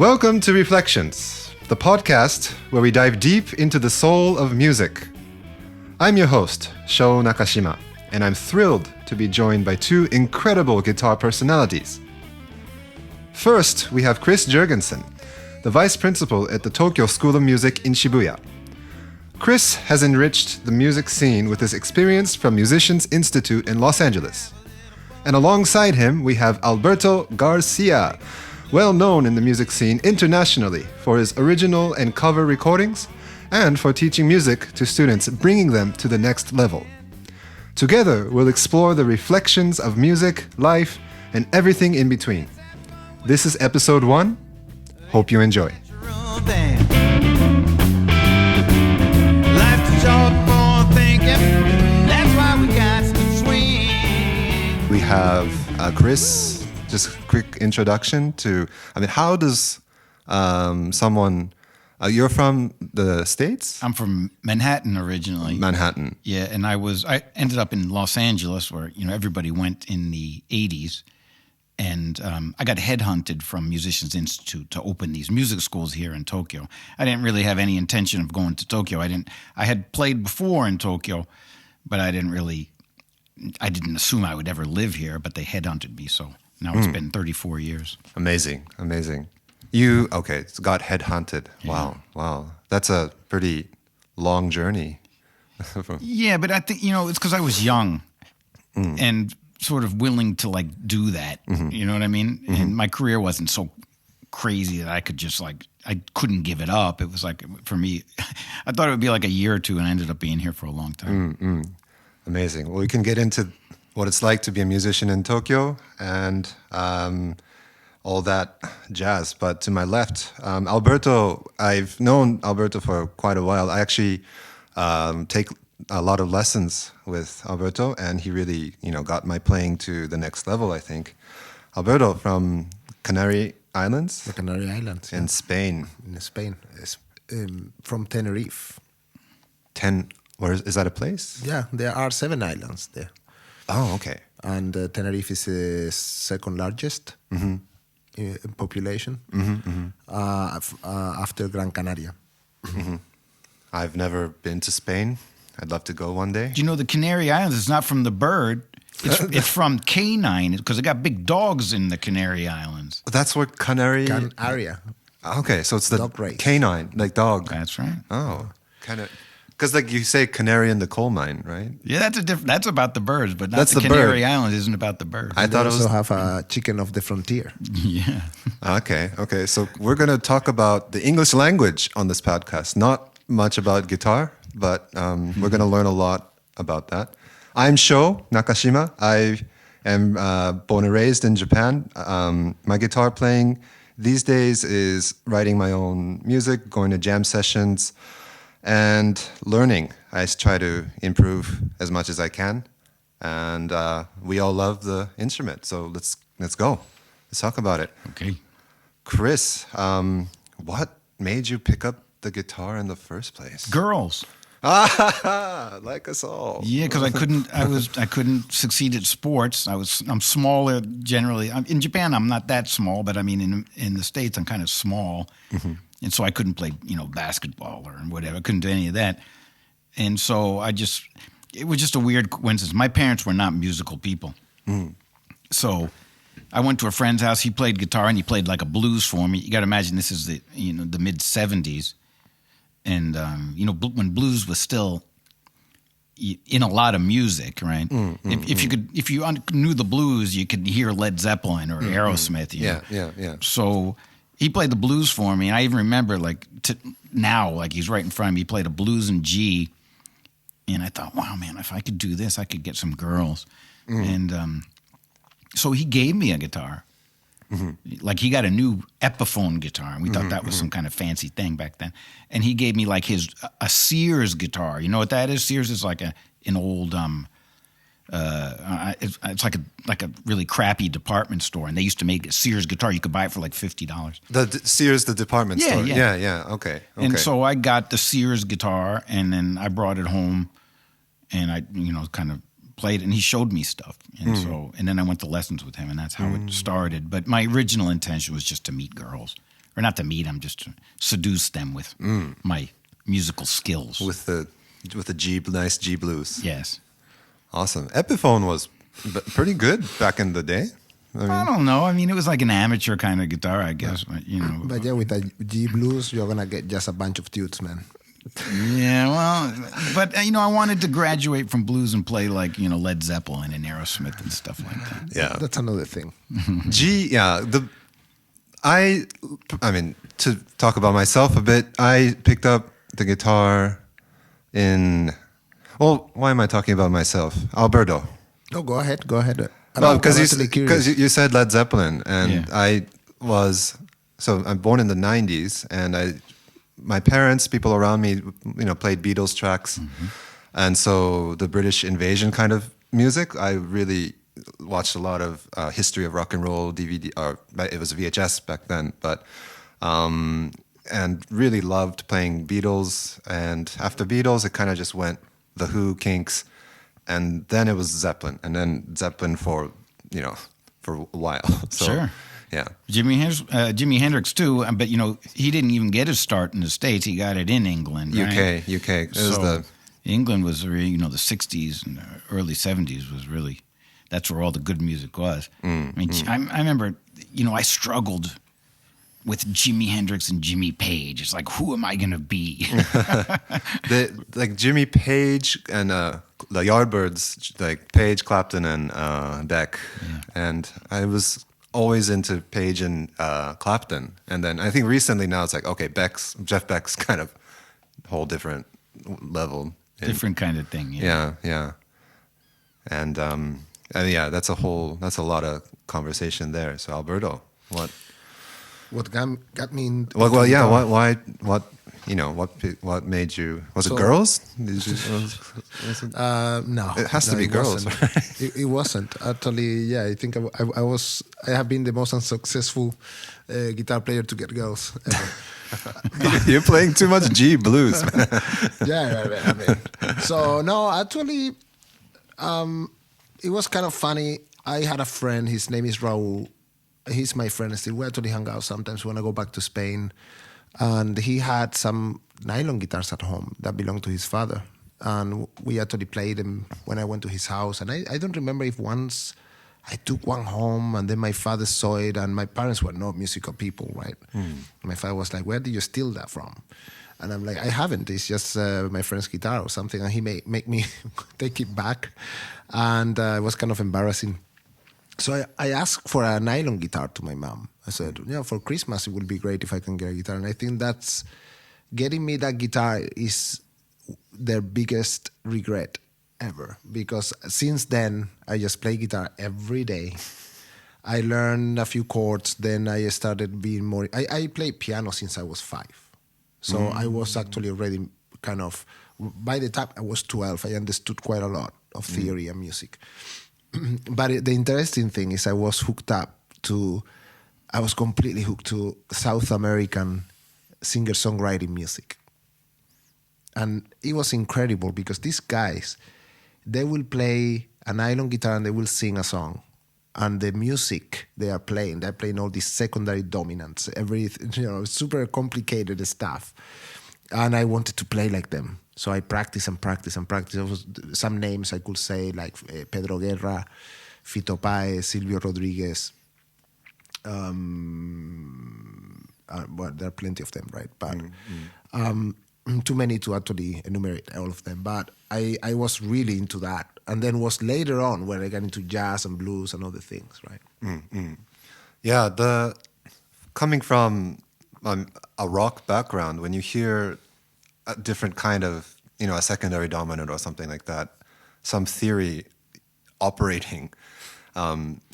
Welcome to Rifflections, the podcast where we dive deep into the soul of music. I'm your host, Sho Nakashima, and I'm thrilled to be joined by two incredible guitar personalities. First, we have Chris Jurgensen, the vice principal at the Tokyo School of Music in Shibuya. Chris has enriched the music scene with his experience from Musicians Institute in Los Angeles. And alongside him, we have Alberto Garcia, well known in the music scene internationally for his original and cover recordings and for teaching music to students, bringing them to the next level. Together, we'll explore the reflections of music, life, and everything in between. This is episode 1. Hope you enjoy. We have Chris. Just a quick introduction to, how does someone, you're from the States? I'm from Manhattan originally. Manhattan. Yeah, and I ended up in Los Angeles where, everybody went in the 80s. And I got headhunted from Musicians Institute to open these music schools here in Tokyo. I didn't really have any intention of going to Tokyo. I had played before in Tokyo, but I didn't assume I would ever live here, but they headhunted me, so now it's been 34 years. Amazing. You got headhunted. Yeah. Wow. That's a pretty long journey. Yeah, but I think, it's because I was young and sort of willing to do that. Mm-hmm. You know what I mean? Mm-hmm. And my career wasn't so crazy that I could just I couldn't give it up. It was for me, I thought it would be a year or two, and I ended up being here for a long time. Mm-hmm. Amazing. Well, we can get into what it's like to be a musician in Tokyo and all that jazz. But to my left, Alberto, I've known Alberto for quite a while. I actually take a lot of lessons with Alberto, and he really, got my playing to the next level, I think. Alberto from Canary Islands? The Canary Islands. In Spain. In Spain. From Tenerife. Is that a place? Yeah, there are 7 islands there. Oh, okay. And Tenerife is the second largest in population after Gran Canaria. Mm-hmm. I've never been to Spain. I'd love to go one day. Do you know the Canary Islands is not from the bird? It's from canine, because they got big dogs in the Canary Islands. That's what Canaria. Okay, so it's the dog race. Canine, like dog. That's right. Oh, kind of. Because you say canary in the coal mine, right? Yeah, that's about the birds, but not that's the Canary bird. Islands isn't about the birds. I thought it was. Also have a chicken of the frontier. Yeah. Okay. So we're going to talk about the English language on this podcast. Not much about guitar, but we're going to learn a lot about that. I'm Sho Nakashima. I am born and raised in Japan. My guitar playing these days is writing my own music, going to jam sessions, and learning. I try to improve as much as I can, and we all love the instrument. So let's go. Let's talk about it. Okay. Chris, what made you pick up the guitar in the first place? Girls. Like us all. Yeah, because I couldn't succeed at sports. I'm smaller generally. In Japan, I'm not that small, but in the States, I'm kind of small. Mm-hmm. And so I couldn't play, basketball or whatever. I couldn't do any of that. And so it was just a weird coincidence. My parents were not musical people. Mm. So I went to a friend's house. He played guitar, and he played a blues for me. You got to imagine this is the mid-'70s. And, when blues was still in a lot of music, right? If you knew the blues, you could hear Led Zeppelin or Aerosmith. Yeah. So he played the blues for me, and I even remember he's right in front of me. He played a blues in G, and I thought, wow, man, if I could do this, I could get some girls. And so he gave me a guitar. Mm-hmm. He got a new Epiphone guitar, and we thought that was some kind of fancy thing back then. And he gave me a Sears guitar. You know what that is? Sears is an old it's like a really crappy department store, and they used to make a Sears guitar. You could buy it for $50. Sears, the department store. Yeah. Okay. And so I got the Sears guitar, and then I brought it home, and I kind of played it, and he showed me stuff. And and then I went to lessons with him, and that's how it started. But my original intention was just to meet girls. or not to meet them, just to seduce them with my musical skills. With the nice G blues. Yes. Awesome. Epiphone was pretty good back in the day. I don't know. I mean, it was like an amateur kind of guitar, I guess. But, But yeah, with the G blues, you're gonna get just a bunch of tunes, man. Yeah, well, but I wanted to graduate from blues and play like Led Zeppelin and Aerosmith and stuff like that. Yeah, that's another thing. I mean, to talk about myself a bit, I picked up the guitar in. Well, why am I talking about myself? Alberto. Oh, go ahead. Well, because you said Led Zeppelin, and I'm born in the '90s, and my parents, people around me, played Beatles tracks, and so the British Invasion kind of music. I really watched a lot of History of Rock and Roll DVD, or it was VHS back then, but and really loved playing Beatles. And after Beatles, it kind of just went The Who, Kinks. And then it was Zeppelin, and then Zeppelin for a while. So, sure. Yeah. Jimi Hendrix too, but he didn't even get his start in the States. He got it in England, right? UK. England was really, the 60s and early 70s was really, that's where all the good music was. I mean, I remember, I struggled with Jimi Hendrix and Jimmy Page. It's like, who am I going to be? Like Jimmy Page and the Yardbirds, like Page, Clapton, and Beck. Yeah. And I was always into Page and Clapton. And then I think recently now it's like, okay, Jeff Beck's kind of whole different level. Different kind of thing. Yeah. And that's a lot of conversation there. So Alberto, what got me in? Well, yeah. What made you? Was it girls? No, it has to be girls. It wasn't actually. Yeah, I think I have been the most unsuccessful guitar player to get girls ever. You're playing too much G blues, man. Yeah, right. I mean, so no, actually, it was kind of funny. I had a friend. His name is Raul. He's my friend still. We actually hang out sometimes when I go back to Spain. And he had some nylon guitars at home that belonged to his father. And we actually played them when I went to his house. And I don't remember if once I took one home and then my father saw it, and my parents were not musical people, right? My father was like, where did you steal that from? And I'm like, I haven't. It's just my friend's guitar or something. And he make me take it back. And it was kind of embarrassing. So I asked for a nylon guitar to my mom. I said, for Christmas, it would be great if I can get a guitar. And I think that's getting me that guitar is their biggest regret ever. Because since then, I just play guitar every day. I learned a few chords. Then I started being more... I played piano since I was 5. So I was actually already kind of... By the time I was 12, I understood quite a lot of theory and music. But the interesting thing is I was completely hooked to South American singer-songwriting music. And it was incredible because these guys, they will play a nylon guitar and they will sing a song. And the music they're playing all these secondary dominants, super complicated stuff. And I wanted to play like them. So I practice and practice and practice. There was some names I could say like Pedro Guerra, Fito Páez, Silvio Rodriguez. Well, there are plenty of them, right? But too many to actually enumerate all of them. But I was really into that. And then was later on when I got into jazz and blues and other things, right? Yeah, coming from a rock background, when you hear a different kind of, a secondary dominant or something like that, some theory operating,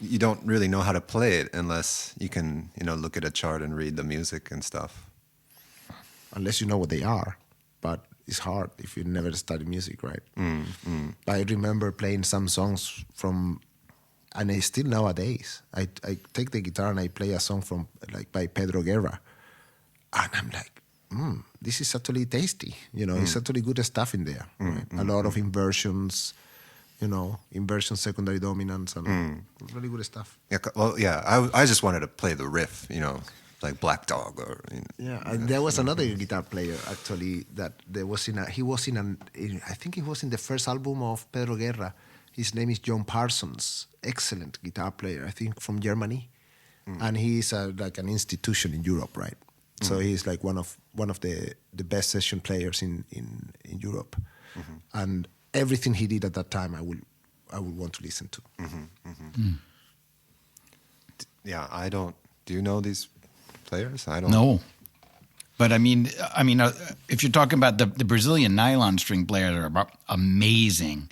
you don't really know how to play it unless you can, look at a chart and read the music and stuff. Unless you know what they are, but it's hard if you never study music, right? But I remember playing some songs and I still nowadays, I take the guitar and I play a song by Pedro Guerra, and I'm like, this is actually tasty. It's actually good stuff in there. Right? A lot of inversions, inversion secondary dominants and really good stuff. Yeah, well, yeah. I just wanted to play the riff, like Black Dog or Yeah, and there was another guitar player actually that there was I think he was in the first album of Pedro Guerra. His name is John Parsons, excellent guitar player, I think from Germany, and he's like an institution in Europe, right? So he's like one of the best session players in Europe, and everything he did at that time, I would want to listen to. Yeah, I don't. Do you know these players? I don't. No. But I mean, if you're talking about the Brazilian nylon string players are amazing.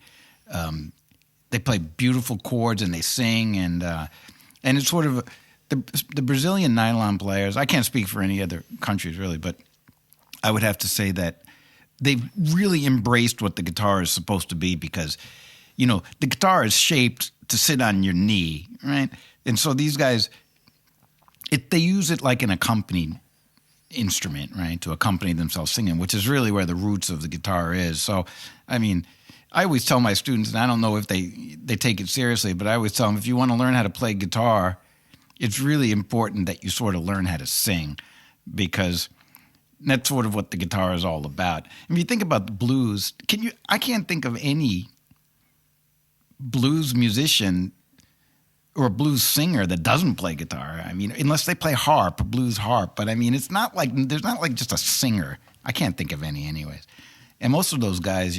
They play beautiful chords and they sing and it's sort of the Brazilian nylon players. I can't speak for any other countries really, but I would have to say that they've really embraced what the guitar is supposed to be because, the guitar is shaped to sit on your knee, right? And so these guys, they use it like an accompanied instrument, right, to accompany themselves singing, which is really where the roots of the guitar is. So, I mean, I always tell my students, and I don't know if they take it seriously, but I always tell them, if you want to learn how to play guitar, it's really important that you sort of learn how to sing because that's sort of what the guitar is all about. If you think about the blues, I can't think of any blues musician or a blues singer that doesn't play guitar. I mean, unless they play harp, blues harp. But I mean, there's not like just a singer. I can't think of any anyways. And most of those guys,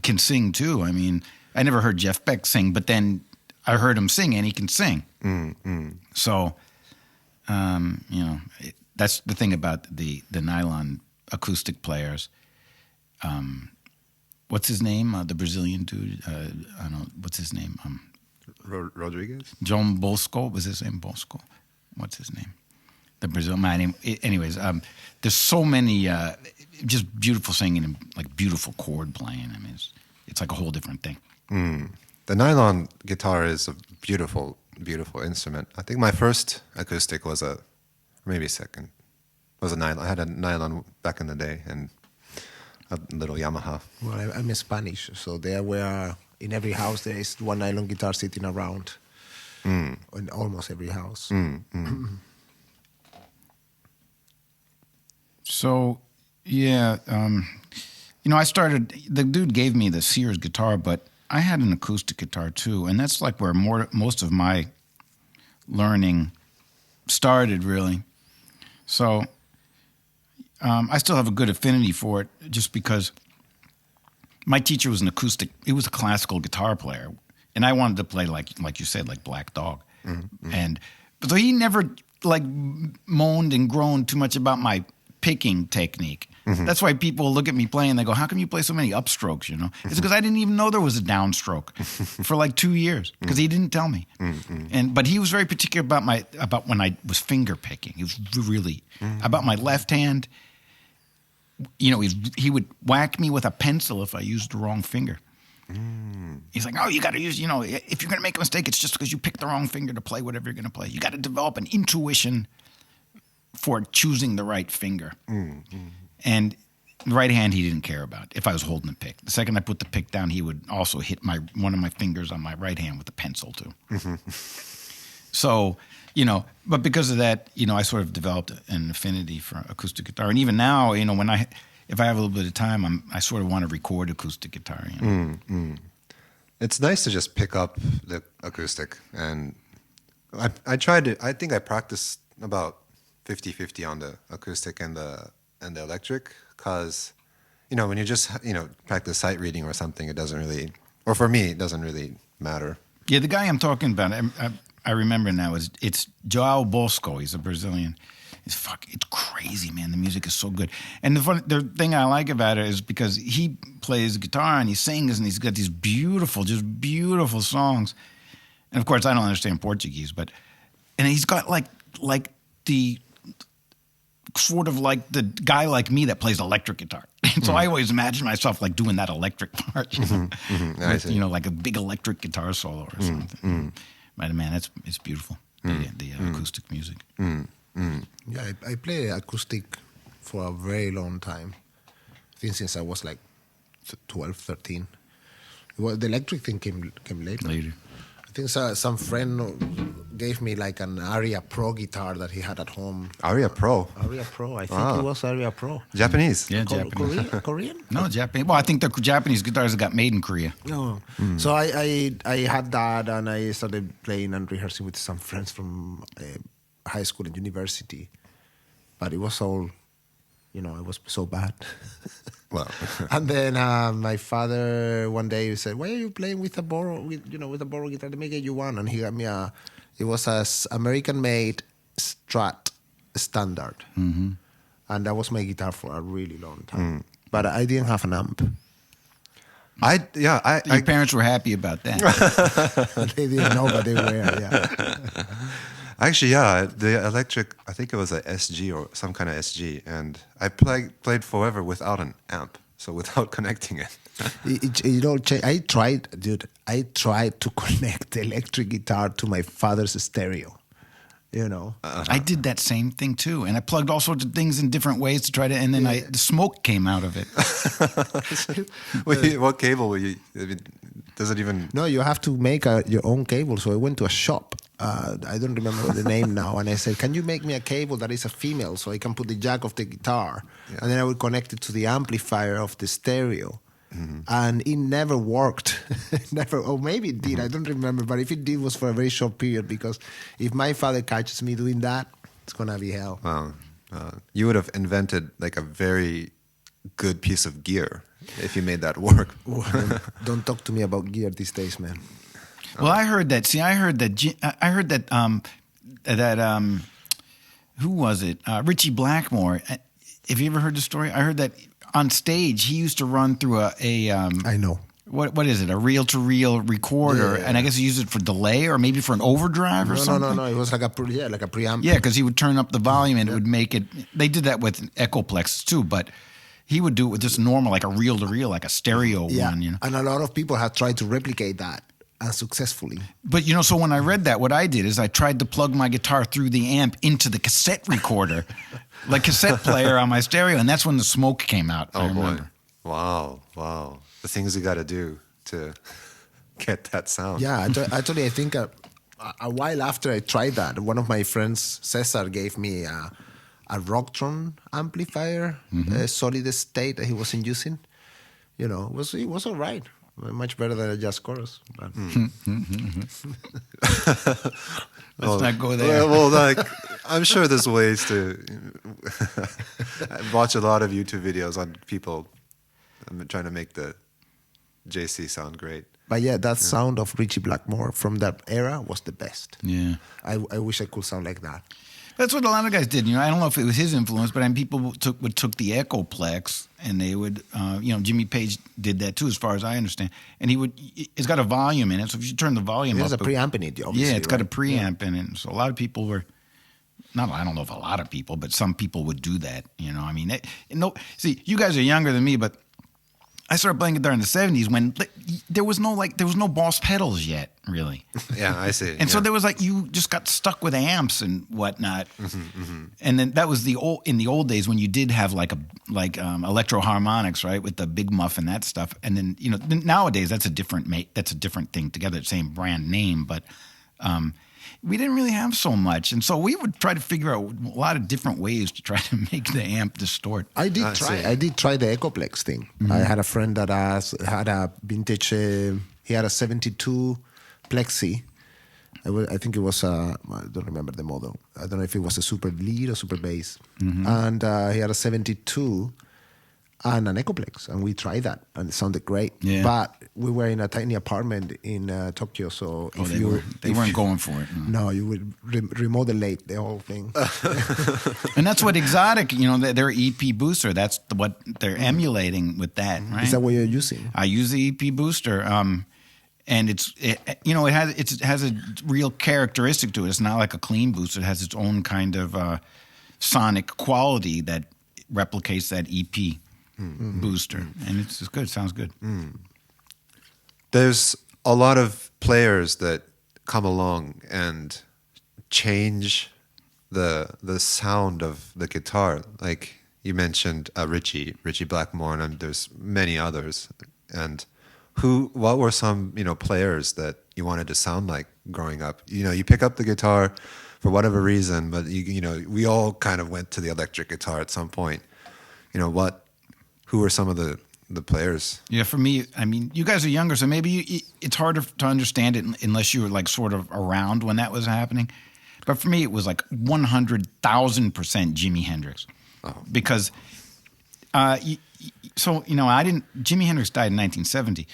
can sing too. I mean, I never heard Jeff Beck sing, but then I heard him sing and he can sing. So, that's the thing about the nylon acoustic players. What's his name? The Brazilian dude. I don't know. What's his name? Rodriguez? John Bosco. Was his name Bosco? What's his name? The Brazilian man. Anyways, there's so many just beautiful singing and like beautiful chord playing. I mean, it's like a whole different thing. The nylon guitar is a beautiful, beautiful instrument. I think my first acoustic was maybe second, was a nylon. I had a nylon back in the day and a little Yamaha. Well, I'm Spanish, so there were in every house there is one nylon guitar sitting around. In almost every house. So, yeah, I started. The dude gave me the Sears guitar, but I had an acoustic guitar too, and that's like where most of my learning started, really. So, I still have a good affinity for it, just because my teacher was he was a classical guitar player, and I wanted to play like you said, like Black Dog, and so he never like moaned and groaned too much about my picking technique. That's why people look at me playing and they go, how come you play so many upstrokes, It's because I didn't even know there was a downstroke for like 2 years because he didn't tell me. But he was very particular about when I was finger picking. He was really about my left hand. He would whack me with a pencil if I used the wrong finger. He's like, oh, you got to use, if you're going to make a mistake, it's just because you picked the wrong finger to play whatever you're going to play. You got to develop an intuition for choosing the right finger. And the right hand he didn't care about if I was holding the pick. The second I put the pick down, he would also hit one of my fingers on my right hand with a pencil too. So, but because of that, I sort of developed an affinity for acoustic guitar. And even now, if I have a little bit of time, I sort of want to record acoustic guitar. It's nice to just pick up the acoustic. And I tried to, I think I practiced about 50-50 on the acoustic and the electric, because when you just practice sight reading or something, it doesn't really, or for me, it doesn't really matter. Yeah, the guy I'm talking about, I remember now, it's João Bosco. He's a Brazilian. It's crazy, man. The music is so good. And the thing I like about it is because he plays guitar and he sings and he's got these just beautiful songs. And of course, I don't understand Portuguese, and he's got like the sort of like the guy like me that plays electric guitar. And so I always imagine myself like doing that electric part, with, like a big electric guitar solo or something. But man, it's beautiful, the acoustic music. Yeah, I play acoustic for a very long time. I think since I was like 12, 13. Well, the electric thing came later. I think some friend gave me like an Aria Pro guitar that he had at home. Aria Pro. Aria Pro. I think it was Aria Pro. Japanese. Yeah, Japanese. Korean? No, Japanese. Well, I think the Japanese guitars got made in Korea. No. So I had that, and I started playing and rehearsing with some friends from high school and university. But it was all, it was so bad. Well, and then my father one day said, "Why are you playing with a borrow guitar? Let me get you one." And he got me it was a American-made Strat standard, and that was my guitar for a really long time. But I didn't have an amp. Your parents were happy about that. They didn't know, but they were. Yeah. Actually, the electric, I think it was a SG or some kind of SG, and I played forever without an amp, so without connecting it. It all changed. I tried to connect the electric guitar to my father's stereo, I did that same thing too, and I plugged all sorts of things in different ways to try to, and then the smoke came out of it. What cable were you? I mean, does it even? No, you have to make your own cable. So I went to a shop. I don't remember the name now. And I said, "Can you make me a cable that is a female so I can put the jack of the guitar?" Yeah. And then I would connect it to the amplifier of the stereo. And it never worked. Never, or maybe it did. I don't remember. But if it did, it was for a very short period, because if my father catches me doing that, it's going to be hell. Wow. You would have invented like a very good piece of gear if you made that work. Don't talk to me about gear these days, man. Well, I heard that. See, I heard that. Who was it? Richie Blackmore. Have you ever heard the story? I heard that on stage he used to run through I know. What is it? A reel-to-reel recorder, and I guess he used it for delay or maybe for an overdrive or something. No. It was like a preamp. Yeah, because he would turn up the volume and it would make it. They did that with Echoplex too, but he would do it with just normal, like a reel-to-reel, like a stereo one. And a lot of people have tried to replicate that unsuccessfully. But so when I read that, what I did is I tried to plug my guitar through the amp into the cassette recorder, like cassette player on my stereo, and that's when the smoke came out. Oh boy! Wow! The things you got to do to get that sound. Yeah, actually, I think a while after I tried that, one of my friends, Cesar, gave me a Rocktron amplifier, a solid state that he wasn't using. It was all right. Much better than a jazz chorus. But. Let's not go there. Well, I'm sure there's ways to watch a lot of YouTube videos on people trying to make the JC sound great. But that sound of Richie Blackmore from that era was the best. Yeah. I wish I could sound like that. That's what a lot of guys did. I don't know if it was his influence, but people took the Echoplex and they would, Jimmy Page did that too, as far as I understand. And it's got a volume in it, so if you turn the volume up. There's a preamp in it, obviously. Yeah, it's got a preamp in it. So a lot of people were, I don't know if a lot of people, but some people would do that. See, you guys are younger than me, but I started playing guitar in the 70s when there was no Boss pedals yet, really. Yeah, I see. And so there was you just got stuck with amps and whatnot. And then that was in the old days when you did have electro harmonics, right, with the big muff and that stuff. And then nowadays that's a different thing together, same brand name, but we didn't really have so much, and so we would try to figure out a lot of different ways to try to make the amp distort. I did try the Echoplex thing. I had a friend that had a vintage. He had a 72 Plexi. I think it was I don't remember the model. I don't know if it was a super lead or super bass. And he had a 72 and an Echoplex, and we tried that, and it sounded great. Yeah. But we were in a tiny apartment in Tokyo, so they weren't going for it. No, you would remodulate the whole thing. And that's what Exotic, their EP booster. That's what they're emulating with that. Right? Is that what you're using? I use the EP booster, and it has a real characteristic to it. It's not like a clean booster. It has its own kind of sonic quality that replicates that EP. Booster, and it's good. It sounds good. There's a lot of players that come along and change the sound of the guitar. Like you mentioned, Richie Blackmore, and there's many others. And What were some, players that you wanted to sound like growing up? You pick up the guitar for whatever reason, but we all kind of went to the electric guitar at some point. Who were some of the players? Yeah, for me, I mean, you guys are younger, so maybe it's harder to understand it unless you were like sort of around when that was happening. But for me, it was like 100,000% Jimi Hendrix, because Jimi Hendrix died in 1970.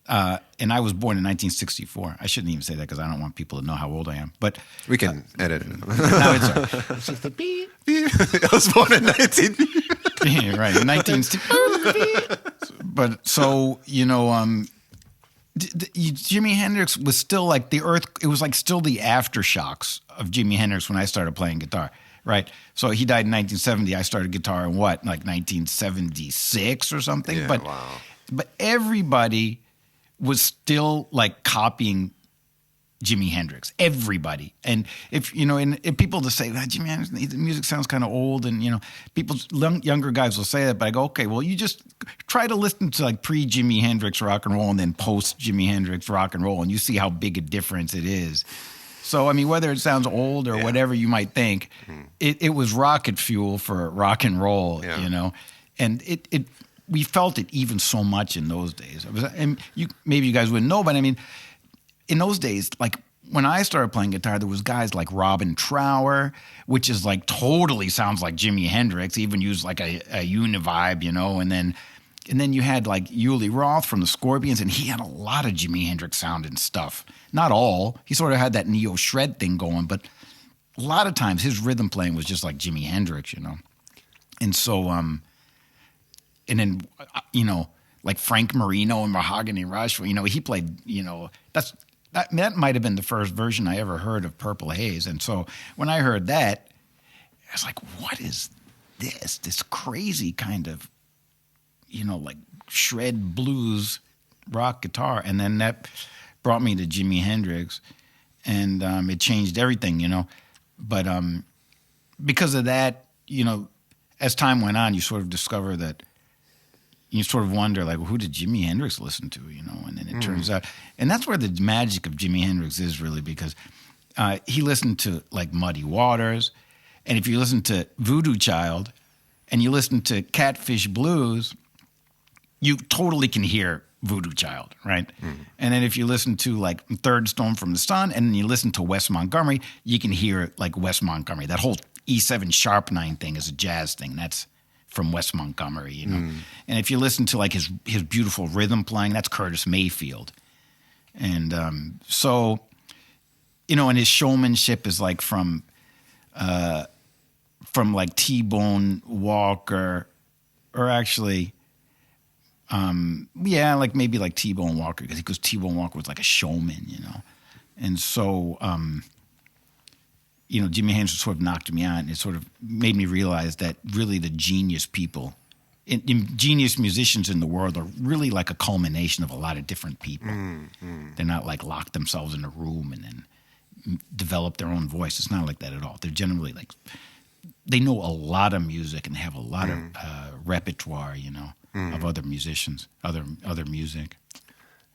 And I was born in 1964. I shouldn't even say that because I don't want people to know how old I am. But we can edit it. No, it's all right. It's just the beep. I was born in 19. Yeah, right, 1960. But so Jimi Hendrix was still like the earth. It was like still the aftershocks of Jimi Hendrix when I started playing guitar. Right. So he died in 1970. I started guitar in like 1976 or something. Yeah, but everybody was still like copying Jimi Hendrix. Everybody. And if people to say that Jimi Hendrix, the music sounds kind of old, and younger guys will say that, but I go, okay, well, you just try to listen to like pre-Jimi Hendrix rock and roll and then post-Jimi Hendrix rock and roll, and you see how big a difference it is. So, I mean, whether it sounds old or whatever you might think, it was rocket fuel for rock and roll, and we felt it even so much in those days. And maybe you guys wouldn't know, but I mean, in those days, like when I started playing guitar, there was guys like Robin Trower, which is like totally sounds like Jimi Hendrix, even used like a univibe, and then you had like Uli Roth from the Scorpions, and he had a lot of Jimi Hendrix sounding stuff. Not all. He sort of had that neo shred thing going, but a lot of times his rhythm playing was just like Jimi Hendrix, And so, and then, like Frank Marino and Mahogany Rush, he played, that might have been the first version I ever heard of Purple Haze. And so when I heard that, I was like, what is this? This crazy kind of, like shred blues rock guitar. And then that brought me to Jimi Hendrix, and it changed everything, But because of that, as time went on, you sort of discover that you sort of wonder, like, well, who did Jimi Hendrix listen to, And then it turns out, and that's where the magic of Jimi Hendrix is really, because he listened to like Muddy Waters, and if you listen to Voodoo Child, and you listen to Catfish Blues, you totally can hear Voodoo Child, right? And then if you listen to like Third Stone from the Sun, and then you listen to Wes Montgomery, you can hear like Wes Montgomery. That whole E7 sharp 9 thing is a jazz thing. That's from Wes Montgomery, And if you listen to like his beautiful rhythm playing, that's Curtis Mayfield. And so, and his showmanship is like from like T-Bone Walker, or actually, like maybe like T-Bone Walker, because T-Bone Walker was like a showman, And so, Jimi Hendrix sort of knocked me out, and it sort of made me realize that really the genius people, genius musicians in the world are really like a culmination of a lot of different people. They're not like locked themselves in a room and then develop their own voice. It's not like that at all. They're generally like, they know a lot of music and they have a lot of repertoire, of other musicians, other music.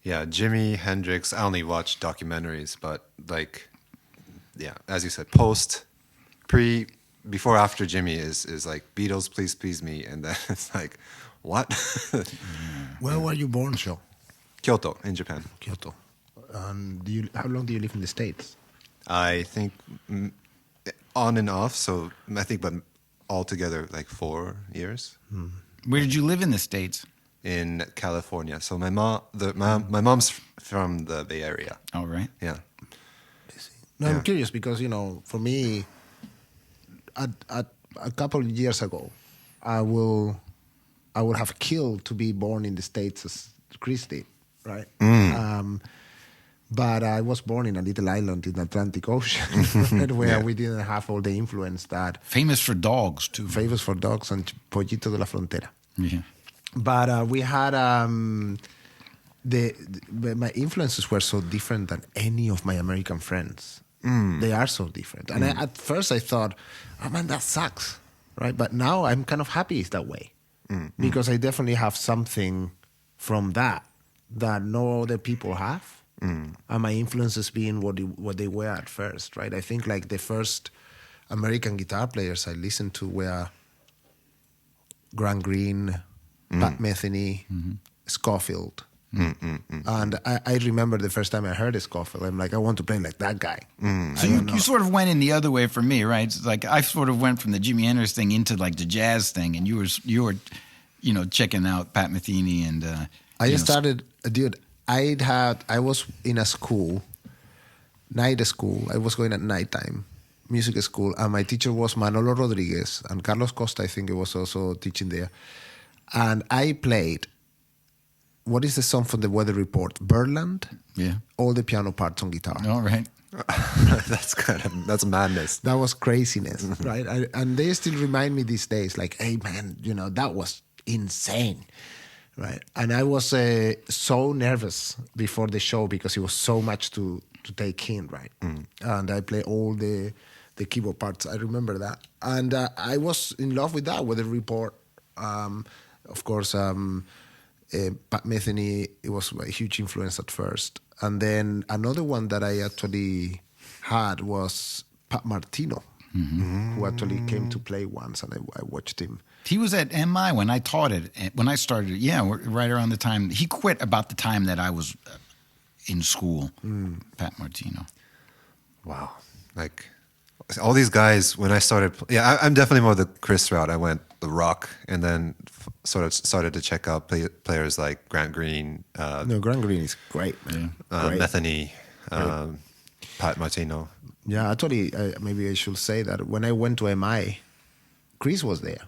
Yeah, Jimi Hendrix, I only watch documentaries, but like, yeah, as you said, before, after Jimmy is like Beatles, Please Please Me, and then it's like, what? Where were you born, Sho? Kyoto, in Japan. Kyoto. How long do you live in the States? I think on and off, so I think, but altogether like 4 years. Where did you live in the States? In California. So my mom's from the Bay Area. Oh, right. Yeah. No, I'm curious because, for me, a couple of years ago, I would have killed to be born in the States as Christy, right? But I was born in a little island in the Atlantic Ocean where we didn't have all the influence that... Famous for dogs, too. Famous for dogs and Pollito de la Frontera. Yeah. But we had... my influences were so different than any of my American friends. They are so different. And at first I thought, oh man, that sucks, right? But now I'm kind of happy it's that way because I definitely have something from that that no other people have, and my influences being what they were at first, right? I think like the first American guitar players I listened to were Grant Green, Pat Metheny, Scofield. And I remember the first time I heard Scofield, I'm like, I want to play like that guy. So you sort of went in the other way for me, right? It's like I sort of went from the Jimi Hendrix thing into like the jazz thing, and you were, checking out Pat Metheny and. I started, dude. I was in a night school. I was going at nighttime, music school, and my teacher was Manolo Rodriguez and Carlos Costa. I think it was also teaching there, and I played. What is the song from the Weather Report? Birdland. Yeah. All the piano parts on guitar. All right. That's madness. That was craziness, right? And they still remind me these days, like, hey man, that was insane. Right, and I was so nervous before the show because it was so much to take in, right? And I play all the keyboard parts. I remember that, and I was in love with that. Weather Report, of course. Pat Metheny, it was a huge influence at first, and then another one that I actually had was Pat Martino, who actually came to play once, and I watched him. He was at MI when I taught it. When I started, right around the time. He quit about the time that I was in school, Pat Martino. Wow. Like, all these guys, when I started... I'm definitely more the Chris route. I went the rock, and then sort of started to check out players like Grant Green. Grant Green is great, man. Great. Metheny, Pat Martino. Yeah, actually, maybe I should say that when I went to MI, Chris was there.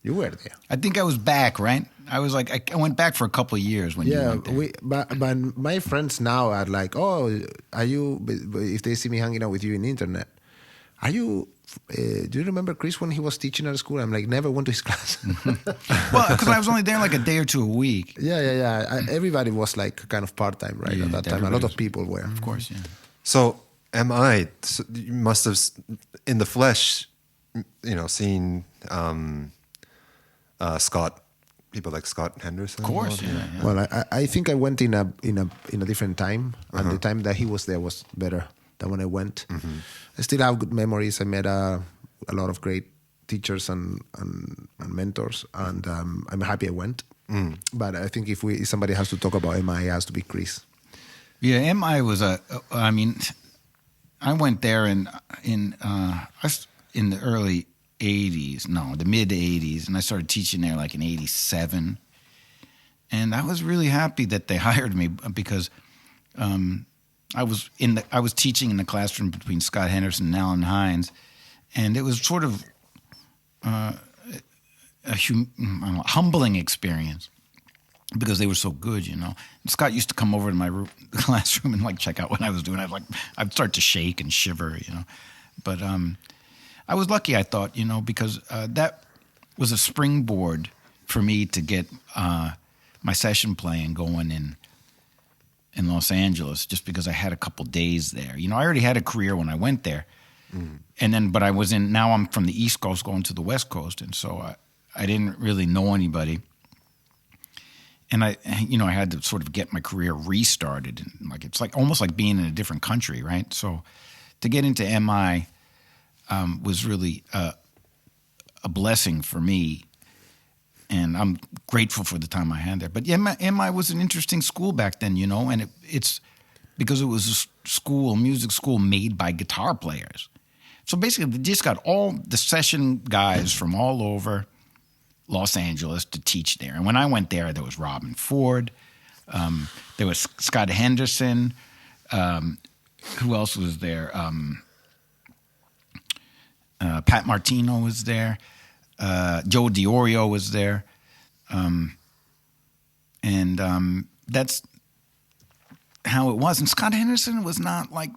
You were there. I think I was back, right? I was like, I went back for a couple of years when you went there. But my friends now are like, oh, are you, if they see me hanging out with you in the internet, are you, do you remember Chris when he was teaching at school? I'm like, never went to his class. Well, because I was only there like a day or two a week. Yeah. Everybody was like kind of part-time, right? At that time, a lot of people were. Of course, yeah. So, you must have, in the flesh, seen... Scott, people like Scott Henderson. Of course, yeah. Well, I think I went in a different time, and the time that he was there was better than when I went. I still have good memories. I met a lot of great teachers and mentors, and I'm happy I went. But I think if somebody has to talk about MI, it has to be Chris. Yeah, MI was I went there in the early 80s, no, the mid 80s, and I started teaching there like in 87. And I was really happy that they hired me because I was teaching in the classroom between Scott Henderson and Alan Hines, and it was sort of a humbling experience because they were so good, And Scott used to come over to my classroom and like check out what I was doing. I'd start to shake and shiver, But I was lucky, I thought, because that was a springboard for me to get my session playing going in Los Angeles, just because I had a couple days there. I already had a career when I went there, but now I'm from the East Coast going to the West Coast, and so I didn't really know anybody, and I had to sort of get my career restarted, and it's like almost like being in a different country, right? So to get into MI. Was really a blessing for me, and I'm grateful for the time I had there. But MI was an interesting school back then, and it's because it was a music school made by guitar players. So basically, they just got all the session guys from all over Los Angeles to teach there. And when I went there was Robin Ford, there was Scott Henderson, who else was there? Pat Martino was there. Joe DiOrio was there. And that's how it was. And Scott Henderson was not like,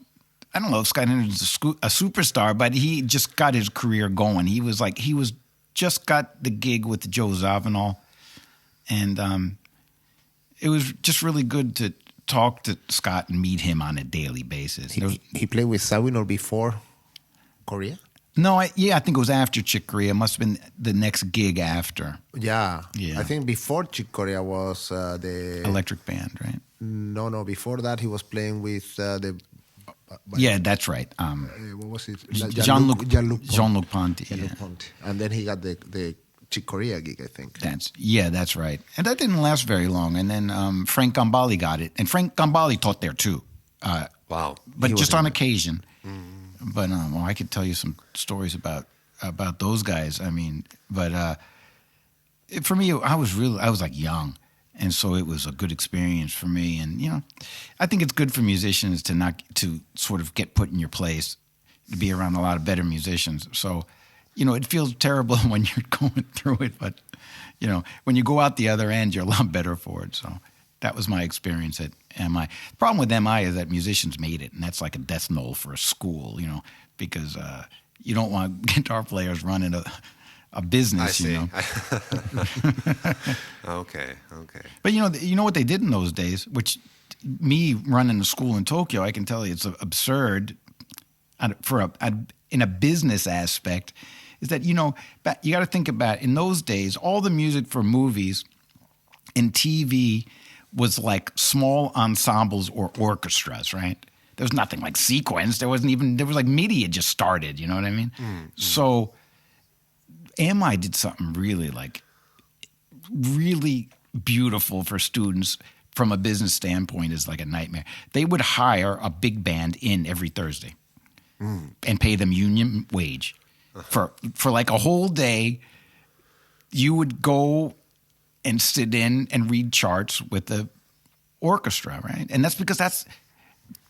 I don't know if Scott Henderson's a superstar, but he just got his career going. He was just got the gig with Joe Zawinul. And it was just really good to talk to Scott and meet him on a daily basis. He played with Zawinul before Korea? No, I think it was after Chick Corea. It must have been the next gig after. Yeah. Yeah. I think before Chick Corea was the... Electric Band, right? No. Before that, he was playing with the... Yeah, that's right. what was it? Jean-Luc Jean-Luc Ponty. Jean-Luc Yeah. Ponty. And then he got the Chick Corea gig, I think. That's right. And that didn't last very long. And then Frank Gambale got it. And Frank Gambale taught there too. Wow. But just on occasion. But well, I could tell you some stories about those guys. I mean, but for me, I was like young, and so it was a good experience for me. And I think it's good for musicians to sort of get put in your place, to be around a lot of better musicians. So, it feels terrible when you're going through it, but when you go out the other end, you're a lot better for it. So that was my experience at MI. The problem with MI is that musicians made it, and that's like a death knell for a school, because you don't want guitar players running a business, I see. Okay. But you know what they did in those days, which me running a school in Tokyo, I can tell you it's absurd in a business aspect, is that, you got to think about, in those days, all the music for movies and TV was like small ensembles or orchestras, right? There was nothing like sequence. There was like MIDI had just started, you know what I mean? So AMI did something really beautiful for students from a business standpoint is like a nightmare. They would hire a big band in every Thursday and pay them union wage. For like a whole day, you would go and sit in and read charts with the orchestra, right? And that's because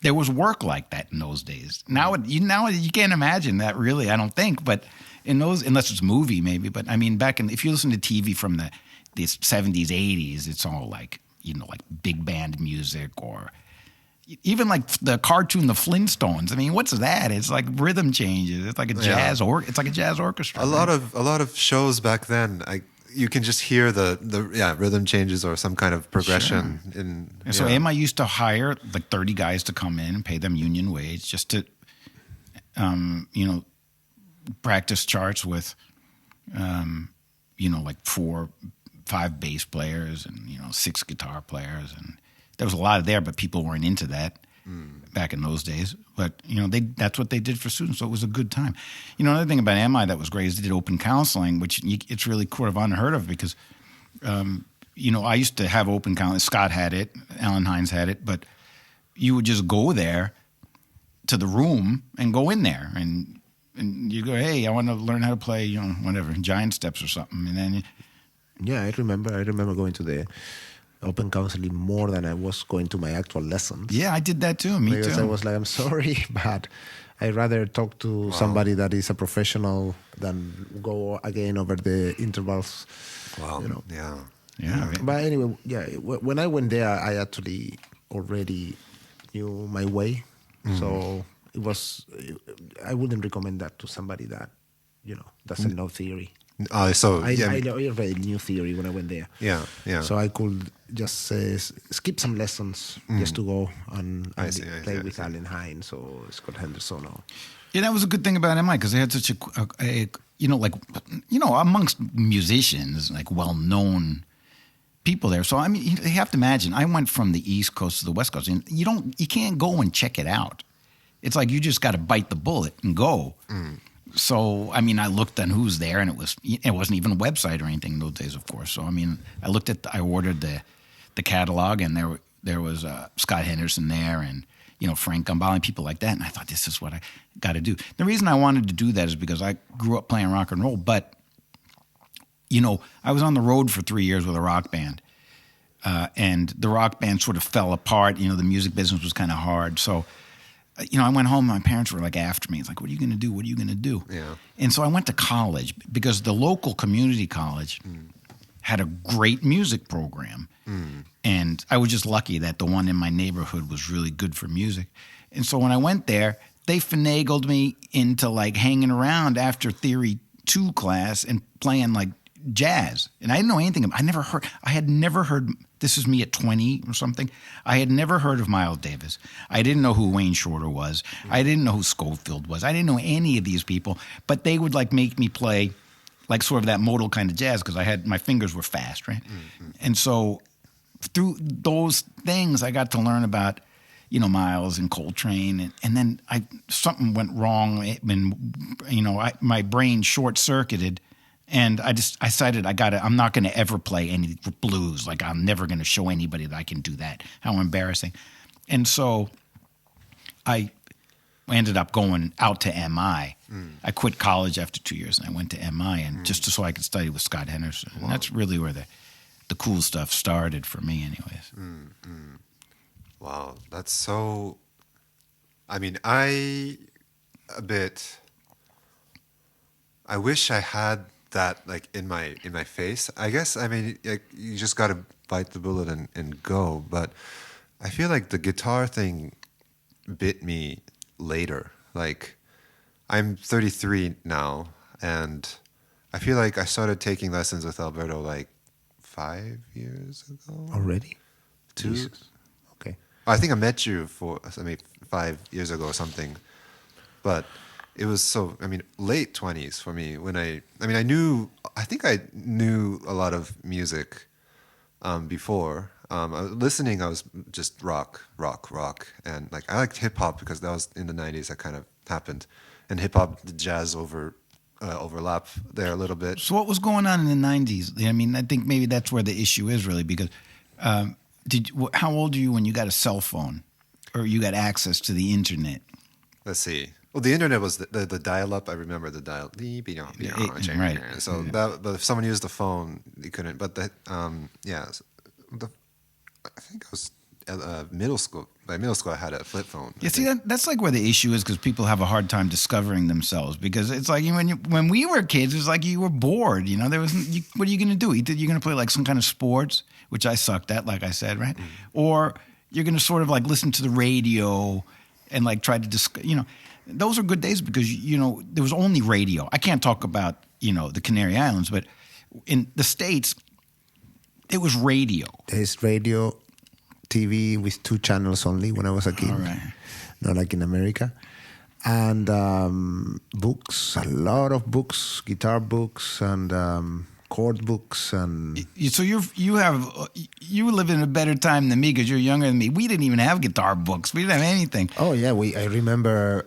there was work like that in those days. Now you can't imagine that, really, I don't think. But in those, unless it's movie maybe. But I mean, if you listen to TV from the 70s, 80s, it's all like like big band music, or even like the cartoon The Flintstones. I mean, what's that? It's like rhythm changes. It's like a jazz it's like a jazz orchestra. A lot of shows back then, you can just hear the rhythm changes or some kind of progression. And so AMI used to hire like 30 guys to come in and pay them union wage just to, practice charts with, like 4, 5 bass players and 6 guitar players, and there was a lot there, but people weren't into that back in those days. But that's what they did for students, so it was a good time. Another thing about MI that was great is they did open counseling, which it's really sort of unheard of because, I used to have open counseling. Scott had it, Alan Hines had it, but you would just go there to the room and go in there and you go, hey, I want to learn how to play, whatever, giant steps or something, and then. Yeah, I remember going to the open counseling more than I was going to my actual lessons. Yeah, I did that too. Me because too. I was like, I'm sorry, but I'd rather talk to somebody that is a professional than go again over the intervals. Wow. Yeah. But anyway, when I went there, I actually already knew my way. So it was. I wouldn't recommend that to somebody that doesn't know theory. I already knew theory when I went there. Yeah. So I could just skip some lessons just to go and play with Alan Hines or Scott Henderson. Yeah, that was a good thing about MI because they had such amongst musicians, like well-known people there. So I mean, you have to imagine. I went from the East Coast to the West Coast, and you can't go and check it out. It's like you just got to bite the bullet and go. So, I mean, I looked on who's there, and it wasn't even a website or anything in those days, of course. So, I mean, I ordered the catalog, and there was Scott Henderson there, and Frank Gambale, and people like that. And I thought, this is what I got to do. The reason I wanted to do that is because I grew up playing rock and roll, but I was on the road for 3 years with a rock band, and the rock band sort of fell apart. The music business was kind of hard, so. I went home, my parents were like after me. It's like, what are you going to do? What are you going to do? Yeah. And so I went to college because the local community college had a great music program. And I was just lucky that the one in my neighborhood was really good for music. And so when I went there, they finagled me into like hanging around after Theory 2 class and playing like jazz. And I didn't know anything. I had never heard this is me at 20 or something. I had never heard of Miles Davis. I didn't know who Wayne Shorter was. I didn't know who Schofield was. I didn't know any of these people. But they would like make me play like sort of that modal kind of jazz because my fingers were fast, right? And so through those things, I got to learn about, Miles and Coltrane, and then something went wrong, and my brain short circuited, and I decided I'm not going to ever play any blues. Like I'm never going to show anybody that I can do that. How embarrassing! And so I ended up going out to MI. I quit college after 2 years, and I went to MI, and just so I could study with Scott Henderson. And that's really where the cool stuff started for me, anyways. Wow, that's so. I mean, I wish I had that like in my face. I guess I mean like, you just gotta bite the bullet and go. But I feel like the guitar thing bit me later. Like I'm 33 now, and I feel like I started taking lessons with Alberto like 5 years ago. Already? 2. Jesus. Okay. I think I met you 5 years ago or something, but it was late 20s for me when I think I knew a lot of music before. Listening, I was just rock, and like I liked hip hop because that was in the 90s. That kind of happened, and hip hop, the jazz overlap there a little bit. So what was going on in the 90s? I mean, I think maybe that's where the issue is really because how old are you when you got a cell phone or you got access to the internet? Let's see. Well, the internet was the dial-up. I remember the dial. Right. So but if someone used the phone, you couldn't. But I think I was middle school. By middle school, I had a flip phone. Yeah, see, that's like where the issue is because people have a hard time discovering themselves because it's like when we were kids, it was like you were bored. There was what are you going to do? Either you're going to play like some kind of sports, which I sucked at, like I said, right? Or you're going to sort of like listen to the radio and like try to those are good days because there was only radio. I can't talk about the Canary Islands, but in the States, it was radio. There's radio, TV with 2 channels only when I was a kid. All right. Not like in America. And books, a lot of books, guitar books and chord books. And so you live in a better time than me because you're younger than me. We didn't even have guitar books. We didn't have anything. Oh yeah, I remember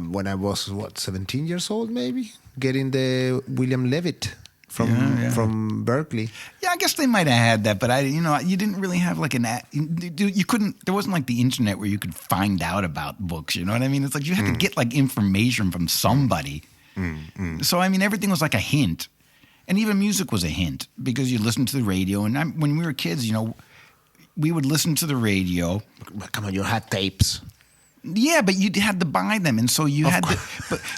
when I was 17 years old maybe getting the William Levitt from Berkeley. Yeah, I guess they might have had that, but you didn't really have like you couldn't. There wasn't like the internet where you could find out about books. You know what I mean? It's like you had to get like information from somebody. So I mean, everything was like a hint. And even music was a hint because you listened to the radio. And when we were kids, we would listen to the radio. But come on, you had tapes. Yeah, but you had to buy them, and so you had to.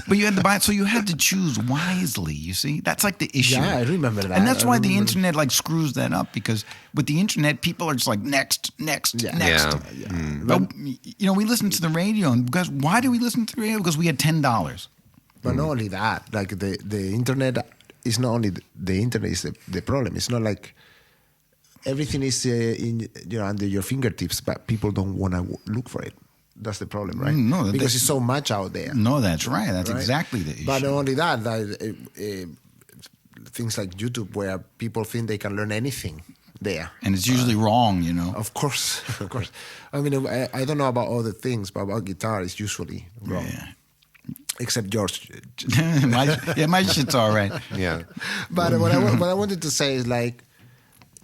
But you had to buy it, so you had to choose wisely. You see, that's like the issue. Yeah, I remember that. And that's why the internet like screws that up because with the internet, people are just like next. Yeah. But we listened to the radio, and because why do we listen to the radio? Because we had $10. But not only that, like the internet. It's not only the internet is the problem. It's not like everything is under your fingertips, but people don't want to look for it. That's the problem, right? No, because it's so much out there. No, that's right. That's exactly the issue. But not only that, things like YouTube where people think they can learn anything there. And it's usually wrong, Of course. I mean, I don't know about other things, but about guitar, it's usually wrong. Yeah. Except yours. my shit's all right. Yeah. But what I wanted to say is like,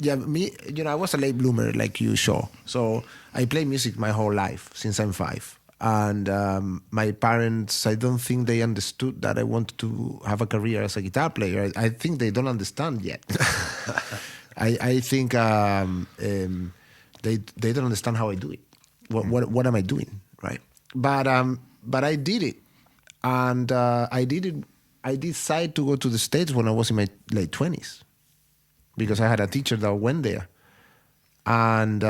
I was a late bloomer like you, Sho. So I play music my whole life since I'm 5. And my parents, I don't think they understood that I wanted to have a career as a guitar player. I think they don't understand yet. I think they don't understand how I do it. What am I doing, right? But I did it. And I decided to go to the States when I was in my late 20s because I had a teacher that went there. And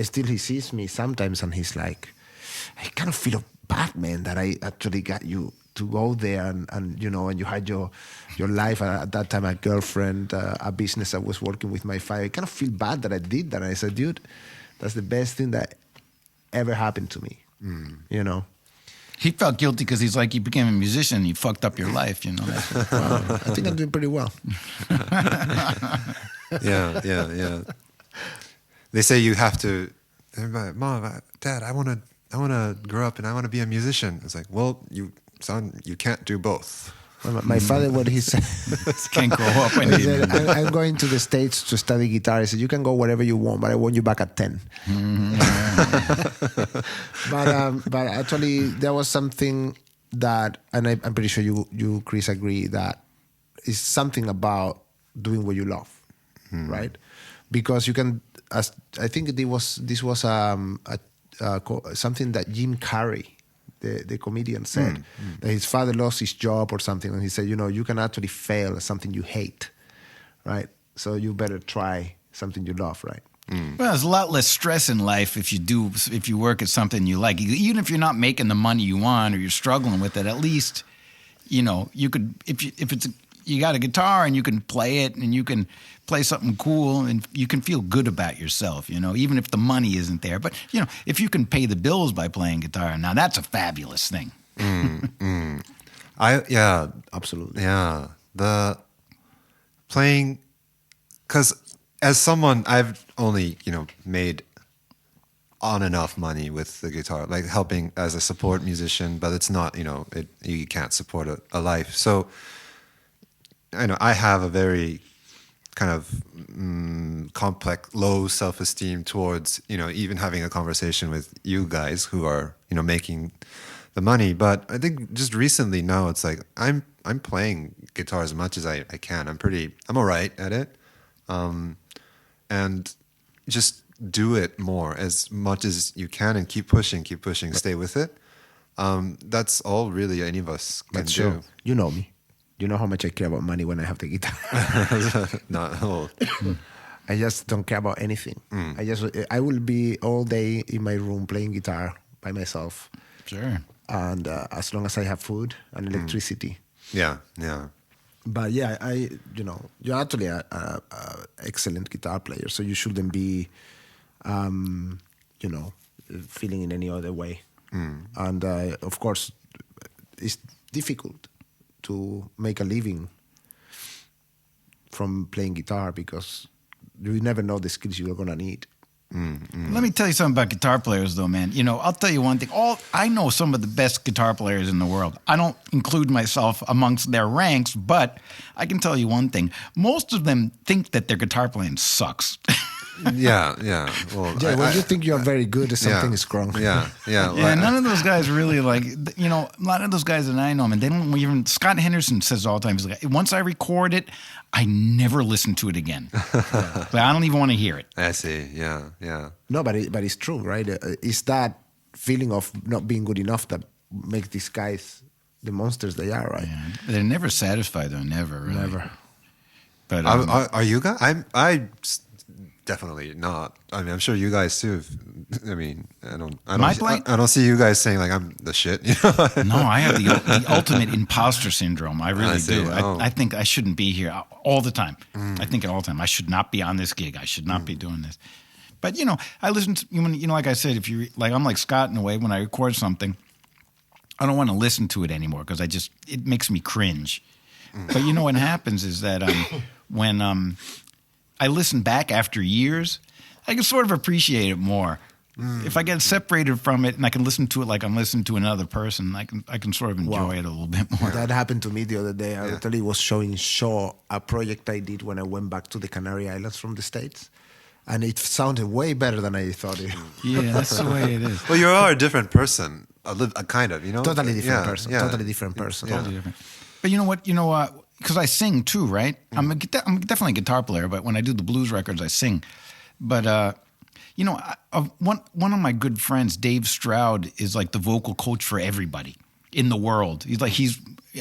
still he sees me sometimes and he's like, I kind of feel bad, man, that I actually got you go there and you know, and you had your life at that time, a girlfriend, a business. I was working with my father. I kind of feel bad that I did that. And I said, dude, that's the best thing that ever happened to me. You know. He felt guilty because he's like, you became a musician, you fucked up your life, you know. Well, I think I'm doing pretty well. Yeah. They say you have to. Everybody, Mom, Dad, I want to grow up and I want to be a musician. It's like, well, son, you can't do both. Well, my father, what he said, can't grow up. He said, I'm going to the States to study guitar. He said, you can go wherever you want, but I want you back at 10. But actually, there was something that, and I'm pretty sure you, Chris, agree that is something about doing what you love, right? Because you can, as I think this was something that Jim Carrey, the comedian, said that his father lost his job or something, and he said, you know, you can actually fail at something you hate, right? So you better try something you love, right? Well, there's a lot less stress in life if you work at something you like. Even if you're not making the money you want or you're struggling with it, at least, you know, you could, you got a guitar and you can play it and you can play something cool and you can feel good about yourself, you know, even if the money isn't there. But, you know, if you can pay the bills by playing guitar, now that's a fabulous thing. Yeah, absolutely. Yeah. The playing, because as someone, I've only, you know, made on and off money with the guitar, like helping as a support musician, but it's not, you know, you can't support a life. So I know I have a very kind of complex, low self-esteem towards, you know, even having a conversation with you guys who are, you know, making the money. But I think just recently now it's like I'm playing guitar as much as I can. I'm all right at it. And just do it more as much as you can and keep pushing, stay with it. That's all really any of us can do. Sure. You know me. You know how much I care about money when I have the guitar. Not all. I just don't care about anything. I will be all day in my room playing guitar by myself. Sure. And as long as I have food and electricity. Yeah. But yeah, you're actually a excellent guitar player, so you shouldn't be, feeling in any other way. And of course, it's difficult to make a living from playing guitar because you never know the skills you're gonna need. Let me tell you something about guitar players, though, man. You know, I'll tell you one thing. I know some of the best guitar players in the world. I don't include myself amongst their ranks, but I can tell you one thing. Most of them think that their guitar playing sucks. Yeah. Well, when you think you're very good, something is wrong. Yeah. None of those guys really a lot of those guys that I know, man, they don't even, Scott Henderson says all the time, he's like, once I record it, I never listen to it again. But I don't even want to hear it. I see. Yeah. No, but it's true, right? It's that feeling of not being good enough that makes these guys the monsters they are, right? Yeah. They're never satisfied, though. Never, really. Never. But are you guys? I definitely not. I mean, I'm sure you guys too. I mean, I don't see you guys saying like I'm the shit. You know? No, I have the ultimate imposter syndrome. I really do. I think I shouldn't be here all the time. I think it all the time. I should not be on this gig. I should not be doing this. But I listen to like I said, if you like, I'm like Scott in a way. When I record something, I don't want to listen to it anymore because it makes me cringe. But you know what happens is that when I listen back after years, I can sort of appreciate it more. If I get separated from it and I can listen to it like I'm listening to another person, I can sort of enjoy it a little bit more. That happened to me the other day. I actually was showing Sho a project I did when I went back to the Canary Islands from the States. And it sounded way better than I thought it would. Yeah, that's the way it is. Well, you are a different person, a kind of, you know? Totally different person. Totally different person. Totally different. But you know what? Because I sing too, right? I'm definitely a guitar player, but when I do the blues records, I sing. But one of my good friends, Dave Stroud, is like the vocal coach for everybody in the world.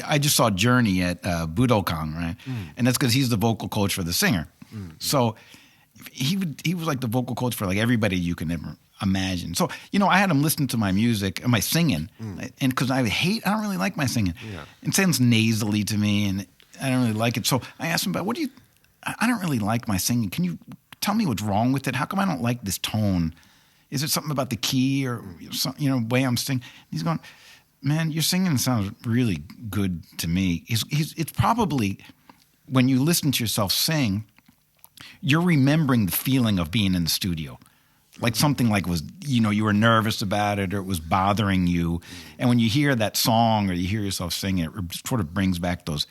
I just saw Journey at Budokan, right? And that's because he's the vocal coach for the singer. So he was like the vocal coach for like everybody you can ever imagine. So, I had him listen to my music, my singing, and because I don't really like my singing. Yeah. It sounds nasally to me, and I don't really like it. So I asked him about, I don't really like my singing. Can you tell me what's wrong with it? How come I don't like this tone? Is it something about the key or way I'm singing? He's going, man, your singing sounds really good to me. It's probably when you listen to yourself sing, you're remembering the feeling of being in the studio. Like something like was, you were nervous about it or it was bothering you. And when you hear that song or you hear yourself sing it sort of brings back those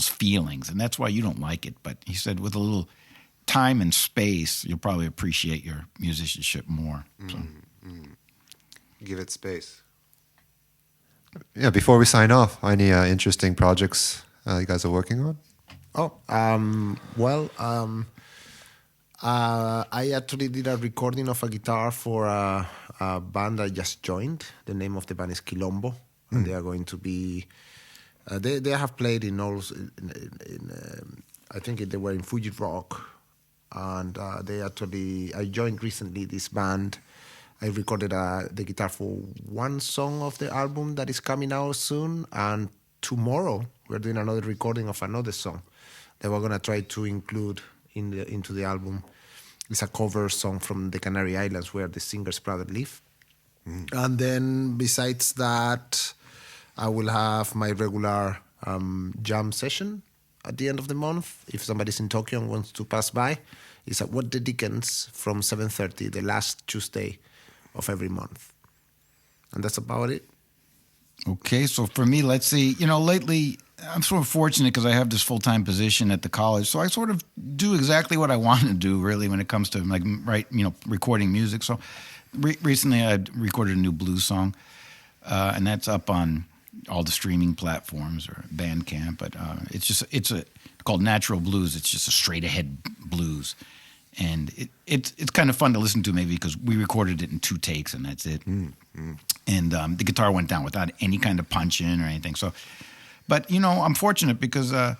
feelings. And that's why you don't like it. But he said with a little time and space, you'll probably appreciate your musicianship more. So. Give it space. Yeah, before we sign off, any interesting projects you guys are working on? I actually did a recording of a guitar for a band I just joined. The name of the band is Quilombo, and they are going to be. They have played in all. I think they were in Fuji Rock, and I joined recently this band. I recorded the guitar for one song of the album that is coming out soon, and tomorrow we're doing another recording of another song that we're gonna try to include into the album. It's a cover song from the Canary Islands where the singer's brother live. And then besides that, I will have my regular jam session at the end of the month. If somebody's in Tokyo and wants to pass by, it's at What the Dickens from 7:30, the last Tuesday of every month. And that's about it. Okay, so for me, let's see. Lately, I'm sort of fortunate because I have this full-time position at the college, so I sort of do exactly what I want to do, really, when it comes to recording music. So recently, I recorded a new blues song, and that's up on all the streaming platforms or Bandcamp. But it's called Natural Blues. It's just a straight-ahead blues, and it's kind of fun to listen to, maybe because we recorded it in 2 takes, and that's it. And the guitar went down without any kind of punch-in or anything. So. But, I'm fortunate because I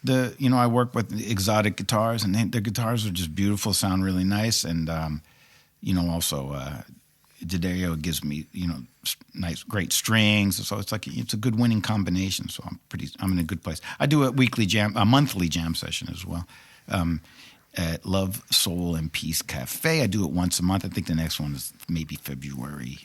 work with exotic guitars, and their guitars are just beautiful, sound really nice. And, also D'Addario gives me, nice, great strings. So it's a good winning combination. So I'm in a good place. I do a monthly jam session as well at Love, Soul, and Peace Cafe. I do it once a month. I think the next one is maybe February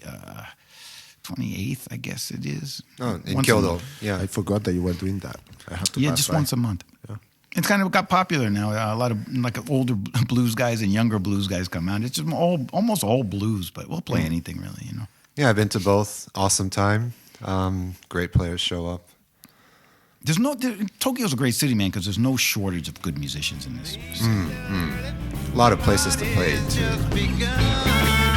28th, I guess it is. Oh, in Kyoto. Yeah, I forgot that you were doing that. I have to pass just by. once a month. Yeah. It's kind of got popular now. A lot of older blues guys and younger blues guys come out. It's just almost all blues, but we'll play anything really, Yeah, I've been to both. Awesome time. Great players show up. Tokyo's a great city, man, because there's no shortage of good musicians in this city. A lot of places to play too.